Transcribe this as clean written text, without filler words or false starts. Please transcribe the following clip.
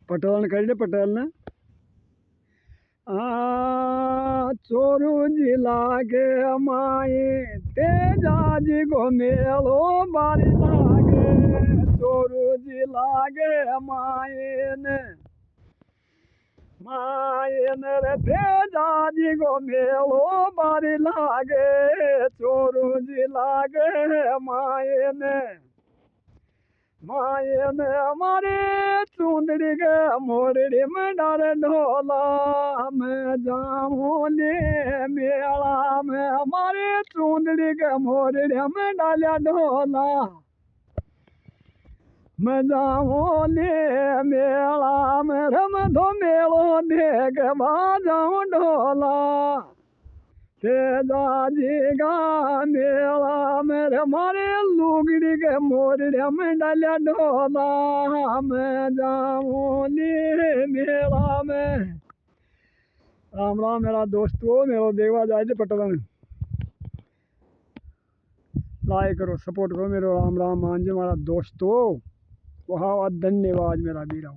पटेल ने कही पटेल ने चोरू जिला के माए तेजा जी को मेलो बारी लागे चोरू जिला के माए ने रे तेजा जी को मेलो बारी लागे चोरू जिला के माए ने हमारे चुंदड़ी के मोरड़ी में डर ढोला मैं जाऊँले मेला में हमारे चुंदड़ी के मोरड़ी में डालिया ढोला मैं जाऊँले मेला में रम धो मेलो देख बाजाऊँ ढोला तेजा जी का मेला मेरे मारे लुगड़ी के मोरड़े में डालिया ढोला मैं जाऊँली मेला में। राम राम मेरा दोस्तों मेरा देखवा जाए पटवन लाइक करो सपोर्ट करो मेरे राम राम मान जी मेरा दोस्तों बहुत धन्यवाद मेरा वीरा।